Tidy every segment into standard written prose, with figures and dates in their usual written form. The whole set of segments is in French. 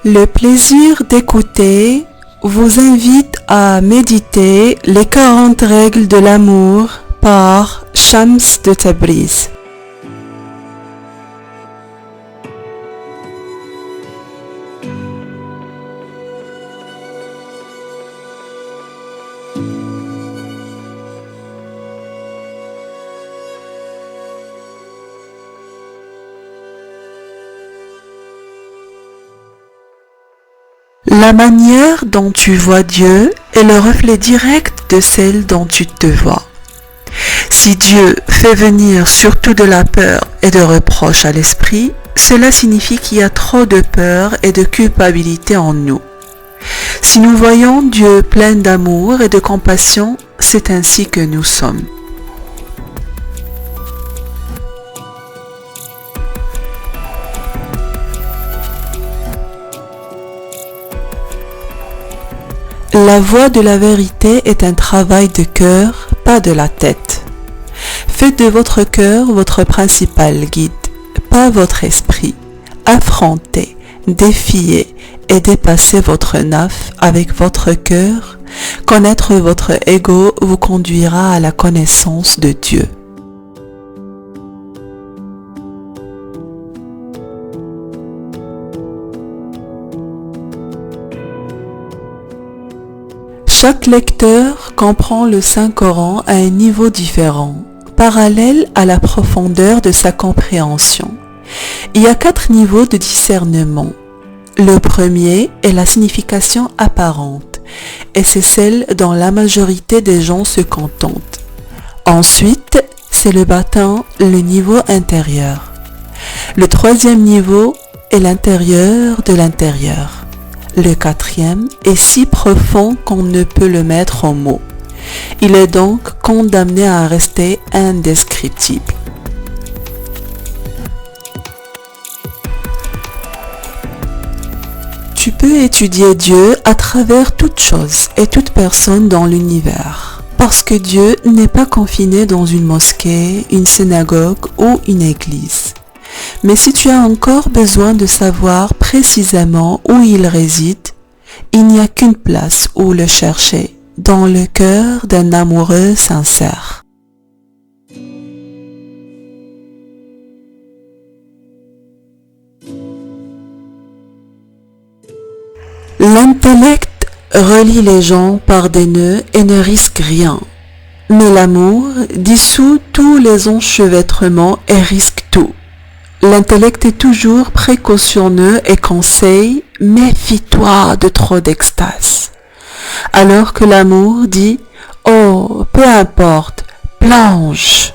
Le plaisir d'écouter vous invite à méditer les 40 règles de l'amour par Shams de Tabriz. La manière dont tu vois Dieu est le reflet direct de celle dont tu te vois. Si Dieu fait venir surtout de la peur et de reproches à l'esprit, cela signifie qu'il y a trop de peur et de culpabilité en nous. Si nous voyons Dieu plein d'amour et de compassion, c'est ainsi que nous sommes. La voie de la vérité est un travail de cœur, pas de la tête. Faites de votre cœur votre principal guide, pas votre esprit. Affrontez, défiez et dépassez votre naf avec votre cœur. Connaître votre ego vous conduira à la connaissance de Dieu. Chaque lecteur comprend le Saint-Coran à un niveau différent, parallèle à la profondeur de sa compréhension. Il y a 4 niveaux de discernement. Le premier est la signification apparente, et c'est celle dont la majorité des gens se contentent. Ensuite, c'est le bâton, le niveau intérieur. Le troisième niveau est l'intérieur de l'intérieur. Le 4e est si profond qu'on ne peut le mettre en mots. Il est donc condamné à rester indescriptible. Tu peux étudier Dieu à travers toute chose et toute personne dans l'univers, parce que Dieu n'est pas confiné dans une mosquée, une synagogue ou une église. Mais si tu as encore besoin de savoir précisément où il réside, il n'y a qu'une place où le chercher, dans le cœur d'un amoureux sincère. L'intellect relie les gens par des nœuds et ne risque rien. Mais l'amour dissout tous les enchevêtrements et risque tout. L'intellect est toujours précautionneux et conseille « Méfie-toi de trop d'extase ». Alors que l'amour dit « Oh, peu importe, plonge ».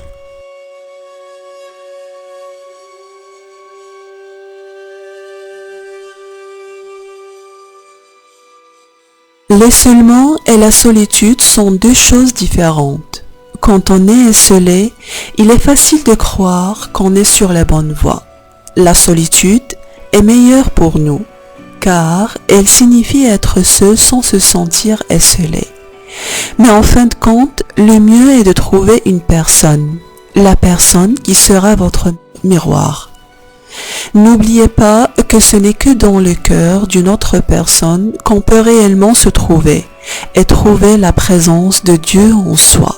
L'isolement et la solitude sont 2 choses différentes. Quand on est esselé, il est facile de croire qu'on est sur la bonne voie. La solitude est meilleure pour nous, car elle signifie être seul sans se sentir esselé. Mais en fin de compte, le mieux est de trouver une personne, la personne qui sera votre miroir. N'oubliez pas que ce n'est que dans le cœur d'une autre personne qu'on peut réellement se trouver et trouver la présence de Dieu en soi.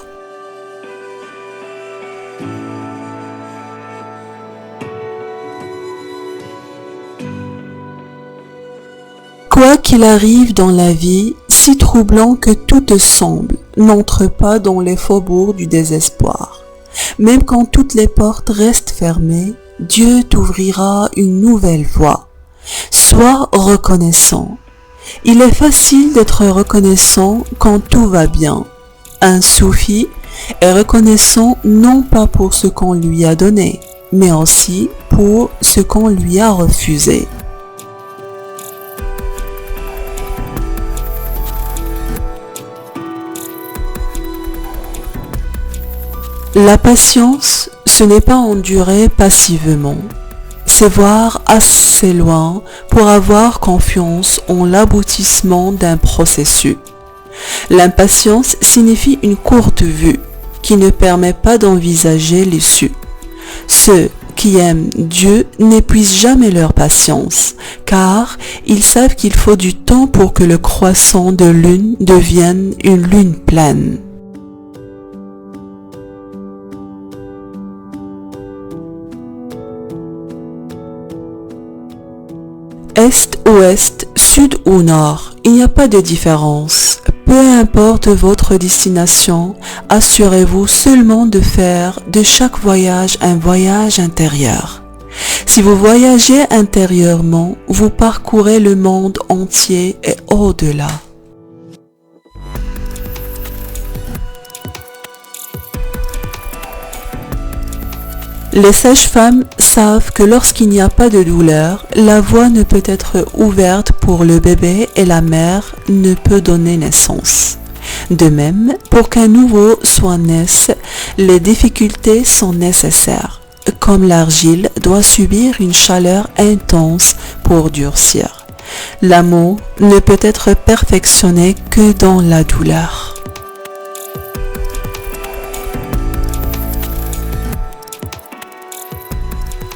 Quoi qu'il arrive dans la vie, si troublant que tout te semble, n'entre pas dans les faubourgs du désespoir. Même quand toutes les portes restent fermées, Dieu t'ouvrira une nouvelle voie. Sois reconnaissant. Il est facile d'être reconnaissant quand tout va bien. Un soufi est reconnaissant non pas pour ce qu'on lui a donné, mais aussi pour ce qu'on lui a refusé. La patience, ce n'est pas endurer passivement, c'est voir assez loin pour avoir confiance en l'aboutissement d'un processus. L'impatience signifie une courte vue qui ne permet pas d'envisager l'issue. Ceux qui aiment Dieu n'épuisent jamais leur patience, car ils savent qu'il faut du temps pour que le croissant de lune devienne une lune pleine. Est, ouest, sud ou nord, il n'y a pas de différence. Peu importe votre destination, assurez-vous seulement de faire de chaque voyage un voyage intérieur. Si vous voyagez intérieurement, vous parcourez le monde entier et au-delà. Les sages-femmes savent que lorsqu'il n'y a pas de douleur, la voie ne peut être ouverte pour le bébé et la mère ne peut donner naissance. De même, pour qu'un nouveau soit naisse, les difficultés sont nécessaires, comme l'argile doit subir une chaleur intense pour durcir. L'amour ne peut être perfectionné que dans la douleur.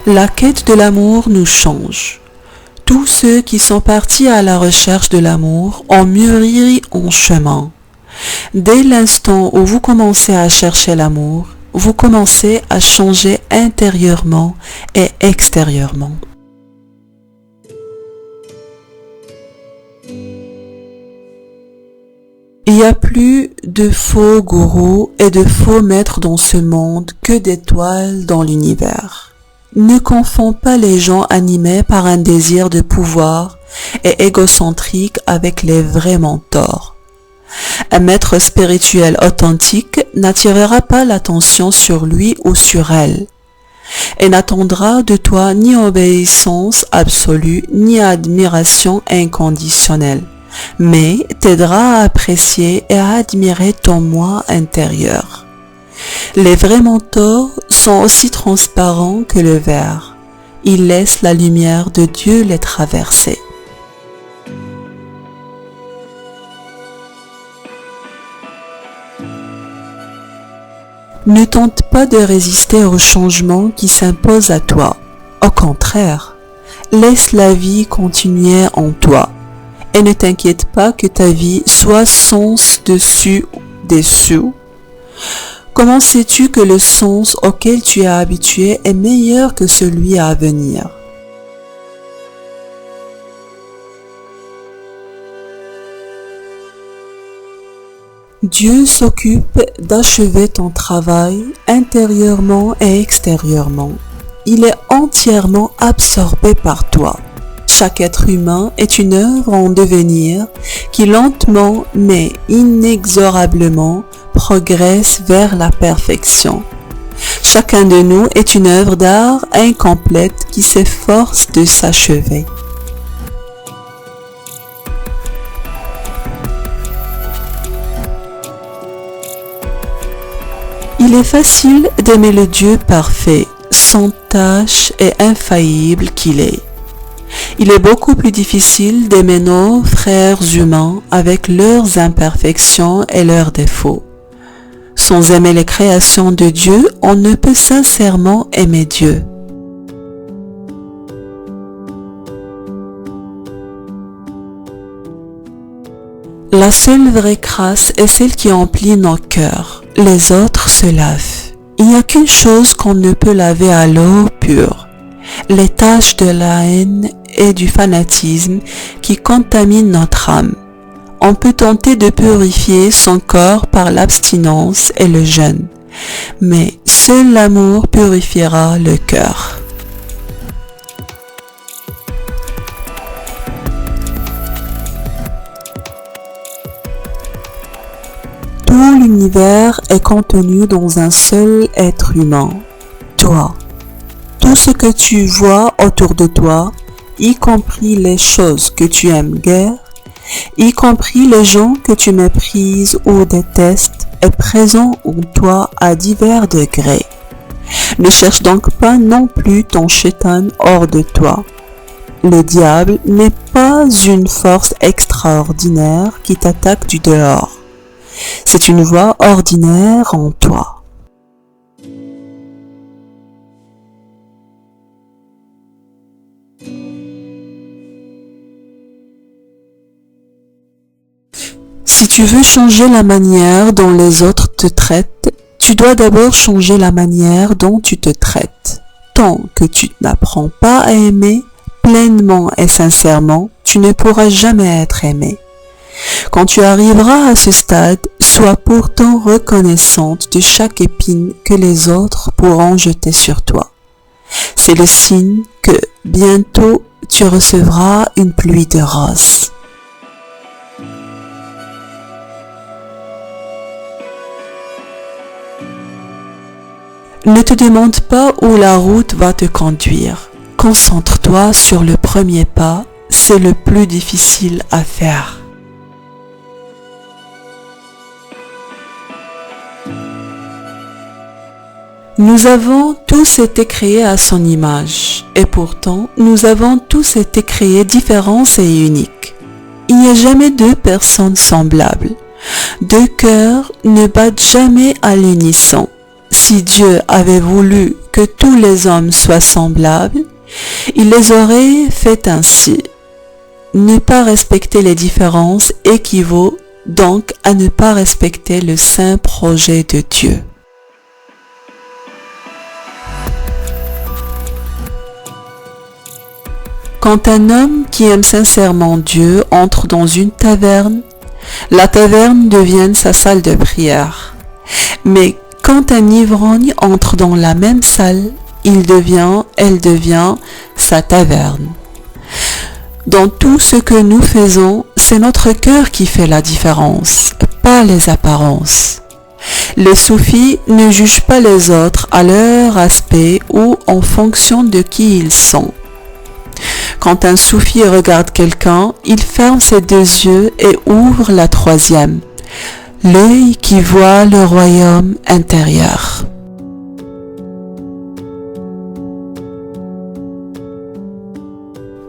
La quête de l'amour nous change. Tous ceux qui sont partis à la recherche de l'amour ont mûri en chemin. Dès l'instant où vous commencez à chercher l'amour, vous commencez à changer intérieurement et extérieurement. Il n'y a plus de faux gourous et de faux maîtres dans ce monde que d'étoiles dans l'univers. Ne confonds pas les gens animés par un désir de pouvoir et égocentrique avec les vrais mentors. Un maître spirituel authentique n'attirera pas l'attention sur lui ou sur elle et n'attendra de toi ni obéissance absolue ni admiration inconditionnelle, mais t'aidera à apprécier et à admirer ton moi intérieur. Les vrais mentors sont aussi transparents que le verre. Ils laissent la lumière de Dieu les traverser. Ne tente pas de résister au changement qui s'impose à toi. Au contraire, laisse la vie continuer en toi. Et ne t'inquiète pas que ta vie soit sens dessus dessous. Comment sais-tu que le sens auquel tu es habitué est meilleur que celui à venir? Dieu s'occupe d'achever ton travail intérieurement et extérieurement. Il est entièrement absorbé par toi. Chaque être humain est une œuvre en devenir qui lentement mais inexorablement progresse vers la perfection. Chacun de nous est une œuvre d'art incomplète qui s'efforce de s'achever. Il est facile d'aimer le Dieu parfait, sans tache et infaillible qu'il est. Il est beaucoup plus difficile d'aimer nos frères humains avec leurs imperfections et leurs défauts. Sans aimer les créations de Dieu, on ne peut sincèrement aimer Dieu. La seule vraie grâce est celle qui emplit nos cœurs. Les autres se lavent. Il n'y a qu'une chose qu'on ne peut laver à l'eau pure. Les taches de la haine et du fanatisme qui contaminent notre âme. On peut tenter de purifier son corps par l'abstinence et le jeûne, mais seul l'amour purifiera le cœur. Tout l'univers est contenu dans un seul être humain, toi. Tout ce que tu vois autour de toi, y compris les choses que tu aimes guère, y compris les gens que tu méprises ou détestes, est présent en toi à divers degrés. Ne cherche donc pas non plus ton shaitan hors de toi. Le diable n'est pas une force extraordinaire qui t'attaque du dehors. C'est une voix ordinaire en toi. tu veux changer la manière dont les autres te traitent, tu dois d'abord changer la manière dont tu te traites. Tant que tu n'apprends pas à aimer pleinement et sincèrement, tu ne pourras jamais être aimé. Quand tu arriveras à ce stade, sois pourtant reconnaissante de chaque épine que les autres pourront jeter sur toi. C'est le signe que bientôt tu recevras une pluie de roses. Ne te demande pas où la route va te conduire. Concentre-toi sur le premier pas, c'est le plus difficile à faire. Nous avons tous été créés à son image, et pourtant nous avons tous été créés différents et uniques. Il n'y a jamais deux personnes semblables. Deux cœurs ne battent jamais à l'unisson. Si Dieu avait voulu que tous les hommes soient semblables, il les aurait fait ainsi. Ne pas respecter les différences équivaut donc à ne pas respecter le saint projet de Dieu. Quand un homme qui aime sincèrement Dieu entre dans une taverne, la taverne devient sa salle de prière. Mais quand un ivrogne entre dans la même salle, elle devient sa taverne. Dans tout ce que nous faisons, c'est notre cœur qui fait la différence, pas les apparences. Les soufis ne jugent pas les autres à leur aspect ou en fonction de qui ils sont. Quand un soufi regarde quelqu'un, il ferme ses deux yeux et ouvre la troisième, l'œil qui voit le royaume intérieur.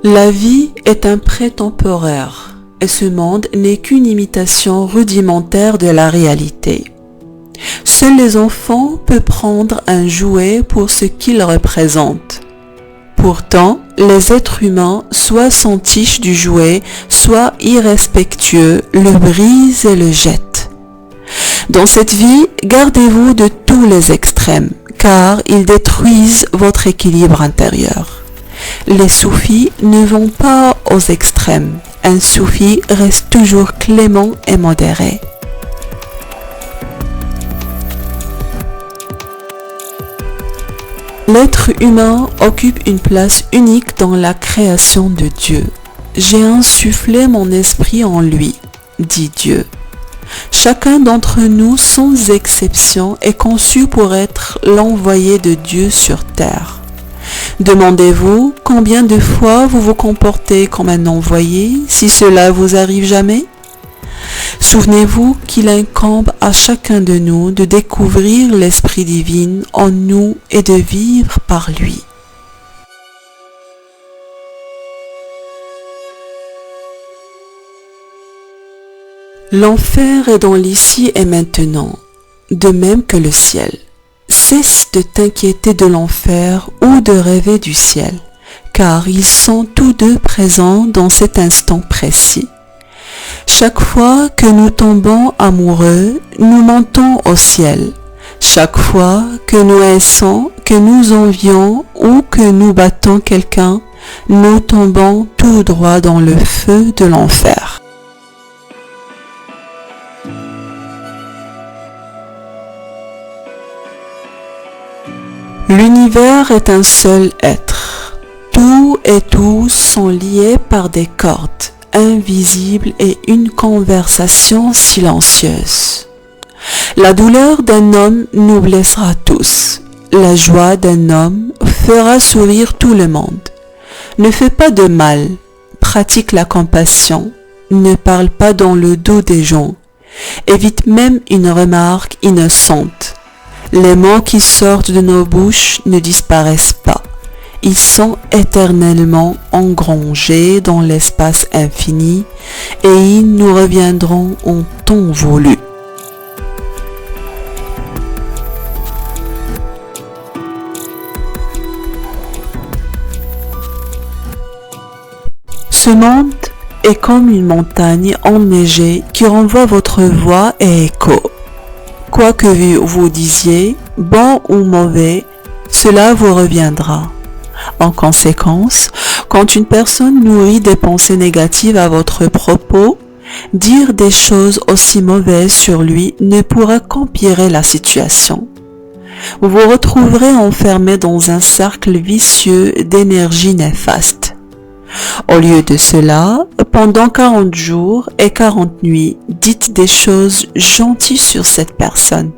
La vie est un prêt temporaire et ce monde n'est qu'une imitation rudimentaire de la réalité. Seuls les enfants peuvent prendre un jouet pour ce qu'il représente. Pourtant, les êtres humains soit s'entichent du jouet, soit irrespectueux, le brisent et le jettent. Dans cette vie, gardez-vous de tous les extrêmes, car ils détruisent votre équilibre intérieur. Les soufis ne vont pas aux extrêmes. Un soufi reste toujours clément et modéré. L'être humain occupe une place unique dans la création de Dieu. J'ai insufflé mon esprit en lui, dit Dieu. Chacun d'entre nous, sans exception, est conçu pour être l'envoyé de Dieu sur terre. Demandez-vous combien de fois vous vous comportez comme un envoyé, si cela vous arrive jamais? Souvenez-vous qu'il incombe à chacun de nous de découvrir l'Esprit divin en nous et de vivre par lui. L'enfer est dans l'ici et maintenant, de même que le ciel. Cesse de t'inquiéter de l'enfer ou de rêver du ciel, car ils sont tous deux présents dans cet instant précis. Chaque fois que nous tombons amoureux, nous montons au ciel. Chaque fois que nous haïssons, que nous envions ou que nous battons quelqu'un, nous tombons tout droit dans le feu de l'enfer. L'univers est un seul être. Tout et tous sont liés par des cordes invisibles et une conversation silencieuse. La douleur d'un homme nous blessera tous. La joie d'un homme fera sourire tout le monde. Ne fais pas de mal, pratique la compassion, ne parle pas dans le dos des gens, évite même une remarque innocente. Les mots qui sortent de nos bouches ne disparaissent pas. Ils sont éternellement engrangés dans l'espace infini et ils nous reviendront en temps voulu. Ce monde est comme une montagne enneigée qui renvoie votre voix et écho. Quoi que vous disiez, bon ou mauvais, cela vous reviendra. En conséquence, quand une personne nourrit des pensées négatives à votre propos, dire des choses aussi mauvaises sur lui ne pourra qu'empirer la situation. Vous vous retrouverez enfermé dans un cercle vicieux d'énergie néfaste. Au lieu de cela, pendant 40 jours et 40 nuits, dites des choses gentilles sur cette personne.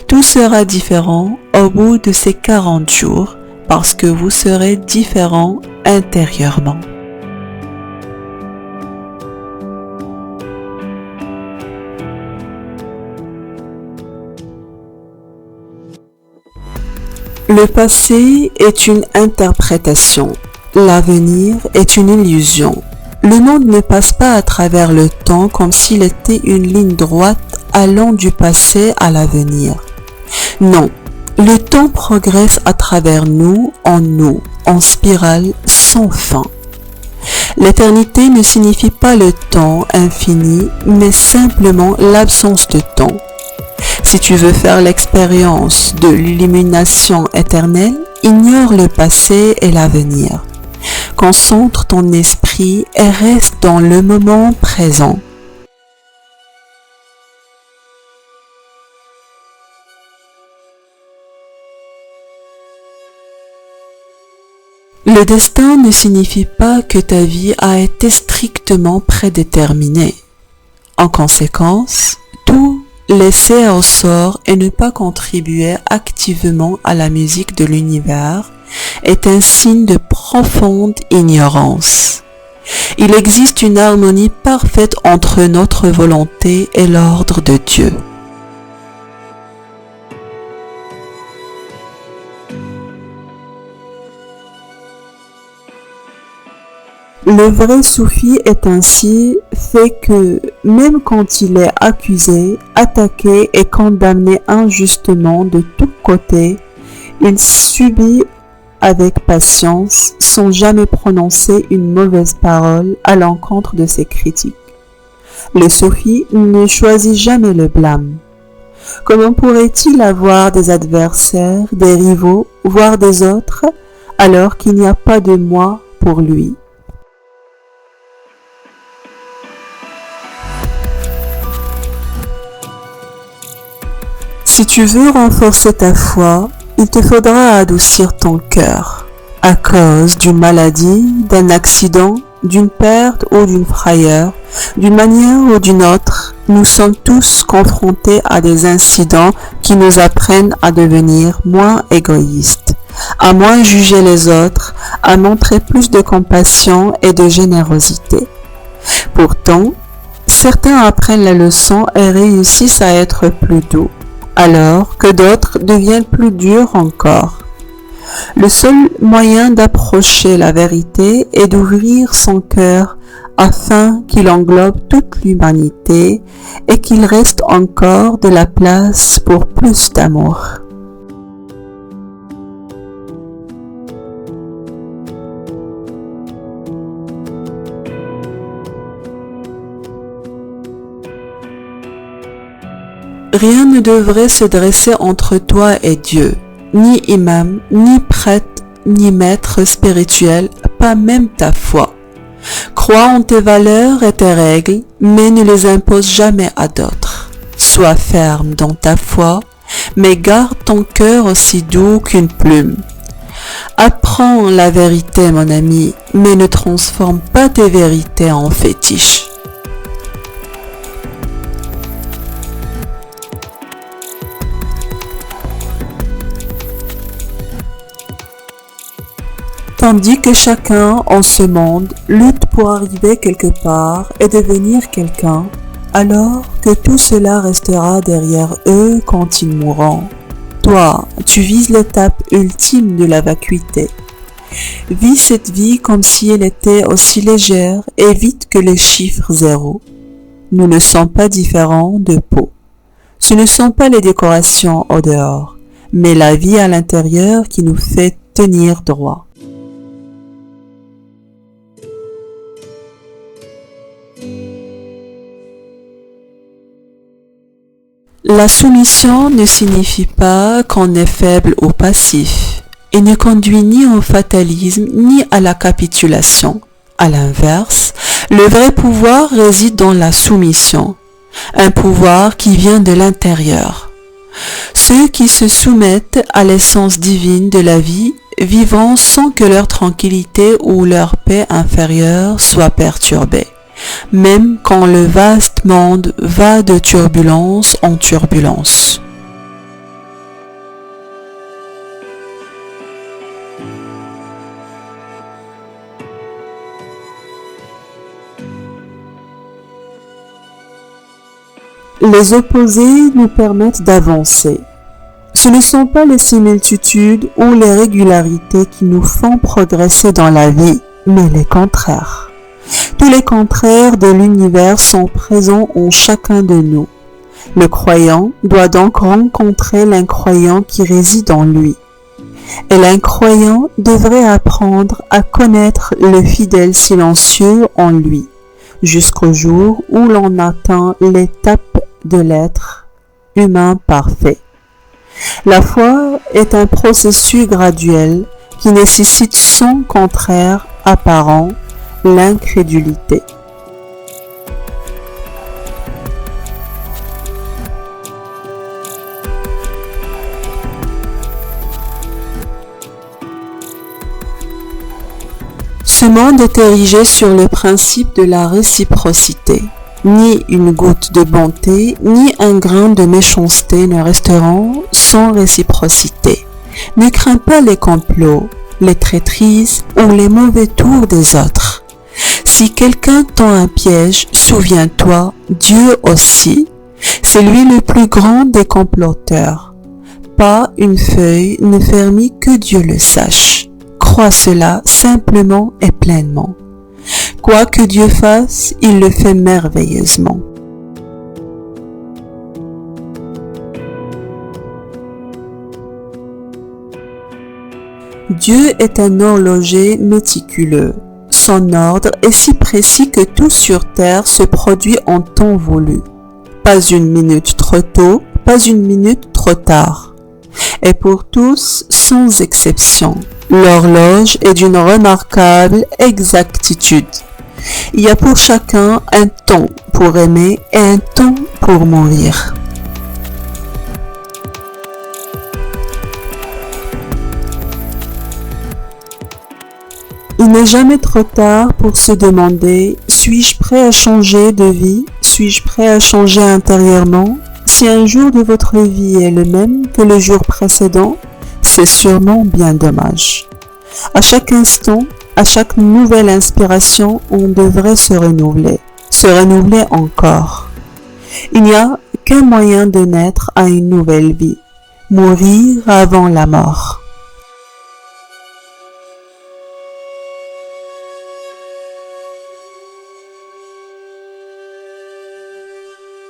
Tout sera différent au bout de ces 40 jours parce que vous serez différent intérieurement. Le passé est une interprétation. L'avenir est une illusion. Le monde ne passe pas à travers le temps comme s'il était une ligne droite allant du passé à l'avenir. Non, le temps progresse à travers nous, en spirale sans fin. L'éternité ne signifie pas le temps infini, mais simplement l'absence de temps. Si tu veux faire l'expérience de l'illumination éternelle, ignore le passé et l'avenir. Concentre ton esprit et reste dans le moment présent. Le destin ne signifie pas que ta vie a été strictement prédéterminée. En conséquence, tout laisser au sort et ne pas contribuer activement à la musique de l'univers est un signe de profonde ignorance. Il existe une harmonie parfaite entre notre volonté et l'ordre de Dieu. Le vrai soufi est ainsi fait que, même quand il est accusé, attaqué et condamné injustement de tous côtés, il subit avec patience, sans jamais prononcer une mauvaise parole à l'encontre de ses critiques. Le soufi ne choisit jamais le blâme. Comment pourrait-il avoir des adversaires, des rivaux, voire des autres, alors qu'il n'y a pas de moi pour lui? Si tu veux renforcer ta foi, il te faudra adoucir ton cœur. À cause d'une maladie, d'un accident, d'une perte ou d'une frayeur, d'une manière ou d'une autre, nous sommes tous confrontés à des incidents qui nous apprennent à devenir moins égoïstes, à moins juger les autres, à montrer plus de compassion et de générosité. Pourtant, certains apprennent la leçon et réussissent à être plus doux, alors que d'autres deviennent plus durs encore. Le seul moyen d'approcher la vérité est d'ouvrir son cœur afin qu'il englobe toute l'humanité et qu'il reste encore de la place pour plus d'amour. Rien ne devrait se dresser entre toi et Dieu, ni imam, ni prêtre, ni maître spirituel, pas même ta foi. Crois en tes valeurs et tes règles, mais ne les impose jamais à d'autres. Sois ferme dans ta foi, mais garde ton cœur aussi doux qu'une plume. Apprends la vérité, mon ami, mais ne transforme pas tes vérités en fétiches. Tandis que chacun en ce monde lutte pour arriver quelque part et devenir quelqu'un, alors que tout cela restera derrière eux quand ils mourront. Toi, tu vises l'étape ultime de la vacuité. Vis cette vie comme si elle était aussi légère et vite que le chiffre 0. Nous ne sommes pas différents de peau. Ce ne sont pas les décorations au dehors, mais la vie à l'intérieur qui nous fait tenir droit. La soumission ne signifie pas qu'on est faible ou passif et ne conduit ni au fatalisme ni à la capitulation. À l'inverse, le vrai pouvoir réside dans la soumission, un pouvoir qui vient de l'intérieur. Ceux qui se soumettent à l'essence divine de la vie vivront sans que leur tranquillité ou leur paix inférieure soit perturbée, même quand le vaste monde va de turbulence en turbulence. Les opposés nous permettent d'avancer. Ce ne sont pas les similitudes ou les régularités qui nous font progresser dans la vie, mais les contraires. Tous les contraires de l'univers sont présents en chacun de nous. Le croyant doit donc rencontrer l'incroyant qui réside en lui. Et l'incroyant devrait apprendre à connaître le fidèle silencieux en lui, jusqu'au jour où l'on atteint l'étape de l'être humain parfait. La foi est un processus graduel qui nécessite son contraire apparent, l'incrédulité. Ce monde est érigé sur le principe de la réciprocité. Ni une goutte de bonté, ni un grain de méchanceté ne resteront sans réciprocité. Ne crains pas les complots, les traîtrises ou les mauvais tours des autres. Si quelqu'un tend un piège, souviens-toi, Dieu aussi, c'est lui le plus grand des comploteurs. Pas une feuille ne fermit que Dieu le sache. Crois cela simplement et pleinement. Quoi que Dieu fasse, il le fait merveilleusement. Dieu est un horloger méticuleux. Son ordre est si précis que tout sur terre se produit en temps voulu. Pas une minute trop tôt, pas une minute trop tard. Et pour tous, sans exception, l'horloge est d'une remarquable exactitude. Il y a pour chacun un temps pour aimer et un temps pour mourir. Il n'est jamais trop tard pour se demander, suis-je prêt à changer de vie? Suis-je prêt à changer intérieurement? Si un jour de votre vie est le même que le jour précédent, c'est sûrement bien dommage. À chaque instant, à chaque nouvelle inspiration, on devrait se renouveler encore. Il n'y a qu'un moyen de naître à une nouvelle vie, mourir avant la mort.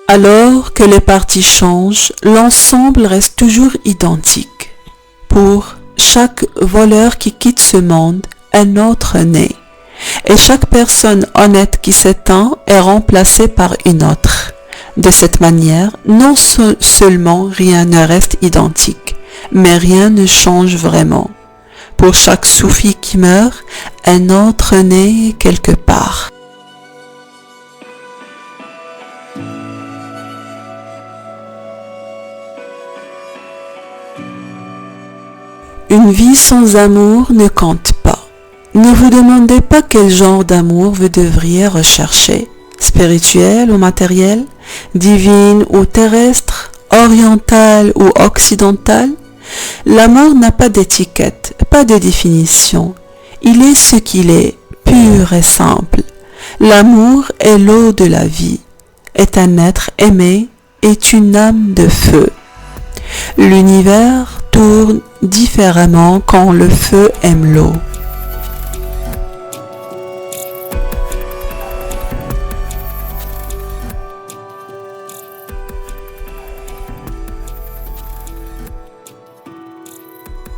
Alors que les parties changent, l'ensemble reste toujours identique. Pour chaque voleur qui quitte ce monde, un autre naît. Et chaque personne honnête qui s'éteint est remplacée par une autre. De cette manière, non seulement rien ne reste identique, mais rien ne change vraiment. Pour chaque soufi qui meurt, un autre naît quelque part. Une vie sans amour ne compte pas. Ne vous demandez pas quel genre d'amour vous devriez rechercher, spirituel ou matériel, divine ou terrestre, oriental ou occidental. L'amour n'a pas d'étiquette, pas de définition. Il est ce qu'il est, pur et simple. L'amour est l'eau de la vie, est un être aimé, est une âme de feu. L'univers tourne différemment quand le feu aime l'eau.